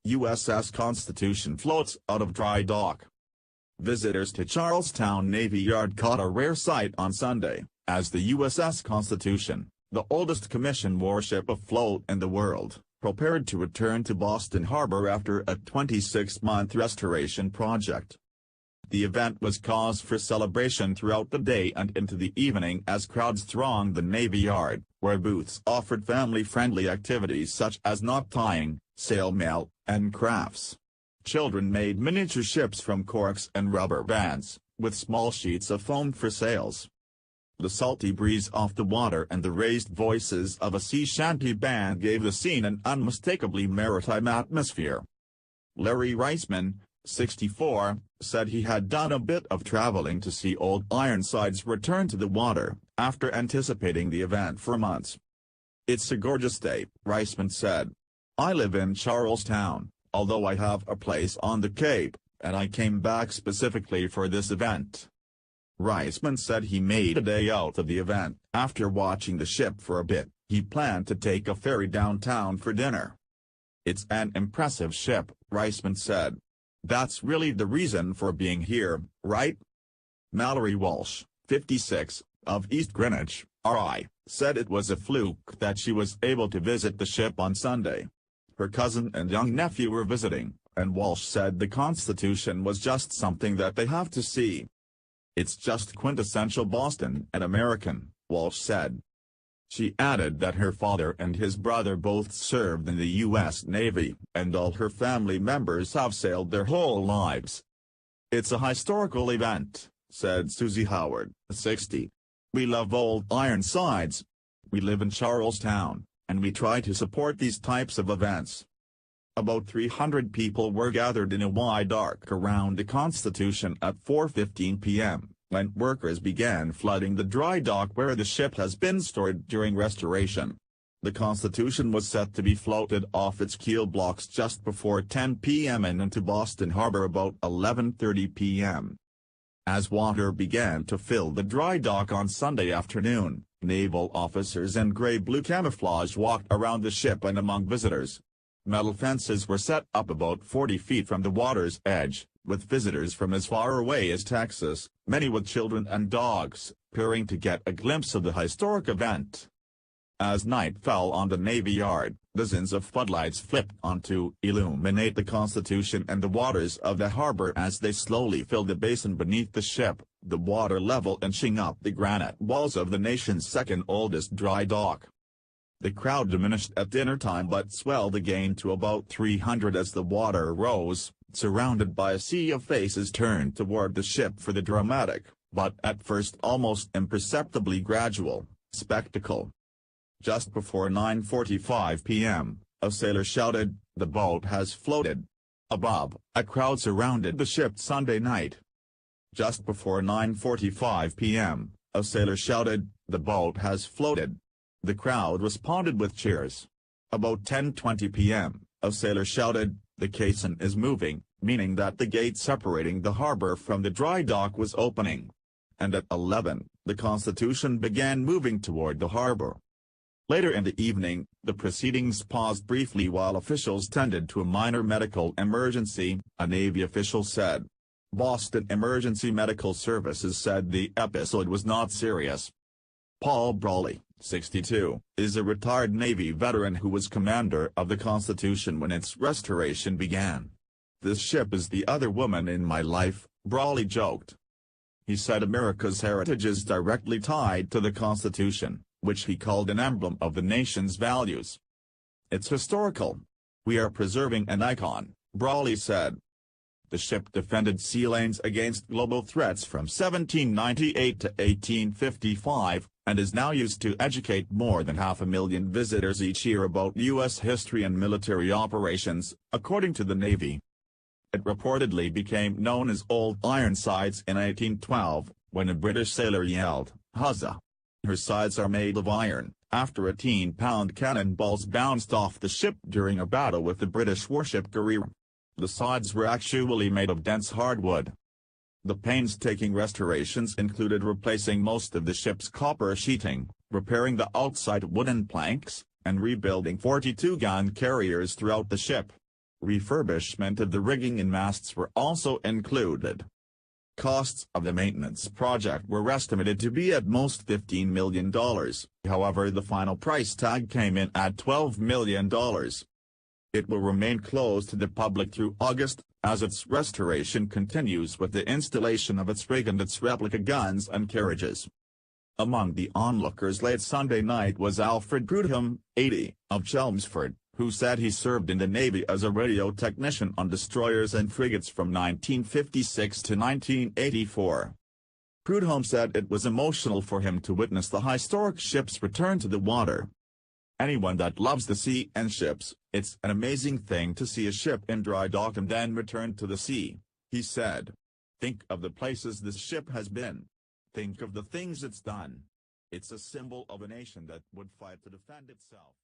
USS Constitution floats out of dry dock. Visitors to Charlestown Navy Yard caught a rare sight on Sunday, as the USS Constitution, the oldest commissioned warship afloat in the world, prepared to return to Boston Harbor after a 26-month restoration project. The event was cause for celebration throughout the day and into the evening as crowds thronged the Navy Yard, where booths offered family-friendly activities such as knot tying, sail mail, and crafts. Children made miniature ships from corks and rubber bands, with small sheets of foam for sails. The salty breeze off the water and the raised voices of a sea shanty band gave the scene an unmistakably maritime atmosphere. Larry Reisman, 64, said he had done a bit of traveling to see Old Ironsides return to the water, after anticipating the event for months. "It's a gorgeous day," Reisman said. "I live in Charlestown, although I have a place on the Cape, and I came back specifically for this event." Reisman said he made a day out of the event. After watching the ship for a bit, he planned to take a ferry downtown for dinner. "It's an impressive ship," Reisman said. "That's really the reason for being here, right?" Mallory Walsh, 56, of East Greenwich, RI, said it was a fluke that she was able to visit the ship on Sunday. Her cousin and young nephew were visiting, and Walsh said the Constitution was just something that they have to see. "It's just quintessential Boston and American," Walsh said. She added that her father and his brother both served in the U.S. Navy, and all her family members have sailed their whole lives. "It's a historical event," said Susie Howard, 60. "We love Old Ironsides. We live in Charlestown, and we try to support these types of events." About 300 people were gathered in a wide arc around the Constitution at 4:15 p.m., when workers began flooding the dry dock where the ship has been stored during restoration. The Constitution was set to be floated off its keel blocks just before 10 p.m. and into Boston Harbor about 11:30 p.m. As water began to fill the dry dock on Sunday afternoon, naval officers in gray-blue camouflage walked around the ship and among visitors. Metal fences were set up about 40 feet from the water's edge, with visitors from as far away as Texas, many with children and dogs, peering to get a glimpse of the historic event. As night fell on the Navy Yard, dozens of floodlights flipped on to illuminate the Constitution and the waters of the harbor as they slowly filled the basin beneath the ship, the water level inching up the granite walls of the nation's second oldest dry dock. The crowd diminished at dinner time but swelled again to about 300 as the water rose, surrounded by a sea of faces turned toward the ship for the dramatic, but at first almost imperceptibly gradual, spectacle. Just before 9:45 p.m., a sailor shouted, "The boat has floated." Above, a crowd surrounded the ship Sunday night. Just before 9:45 p.m., a sailor shouted, "The boat has floated." The crowd responded with cheers. About 10:20 p.m., a sailor shouted, "The caisson is moving," meaning that the gate separating the harbor from the dry dock was opening. And at 11, the Constitution began moving toward the harbor. Later in the evening, the proceedings paused briefly while officials tended to a minor medical emergency, a Navy official said. Boston Emergency Medical Services said the episode was not serious. Paul Brawley, 62, is a retired Navy veteran who was commander of the Constitution when its restoration began. "This ship is the other woman in my life," Brawley joked. He said America's heritage is directly tied to the Constitution, which he called an emblem of the nation's values. "It's historical. We are preserving an icon," Brawley said. The ship defended sea lanes against global threats from 1798 to 1855, and is now used to educate more than 500,000 visitors each year about U.S. history and military operations, according to the Navy. It reportedly became known as Old Ironsides in 1812, when a British sailor yelled, "Huzzah! Her sides are made of iron," after 18-pound cannonballs bounced off the ship during a battle with the British warship Guerrero. The sides were actually made of dense hardwood. The painstaking restorations included replacing most of the ship's copper sheeting, repairing the outside wooden planks, and rebuilding 42 gun carriers throughout the ship. Refurbishment of the rigging and masts were also included. Costs of the maintenance project were estimated to be at most $15 million, however the final price tag came in at $12 million. It will remain closed to the public through August, as its restoration continues with the installation of its rig and its replica guns and carriages. Among the onlookers late Sunday night was Alfred Prudhomme, 80, of Chelmsford, who said he served in the Navy as a radio technician on destroyers and frigates from 1956 to 1984. Prudhomme said it was emotional for him to witness the historic ships return to the water. Anyone that loves the sea and ships, it's an amazing thing to see a ship in dry dock and then return to the sea, he said. Think of the places this ship has been. Think of the things it's done. It's a symbol of a nation that would fight to defend itself.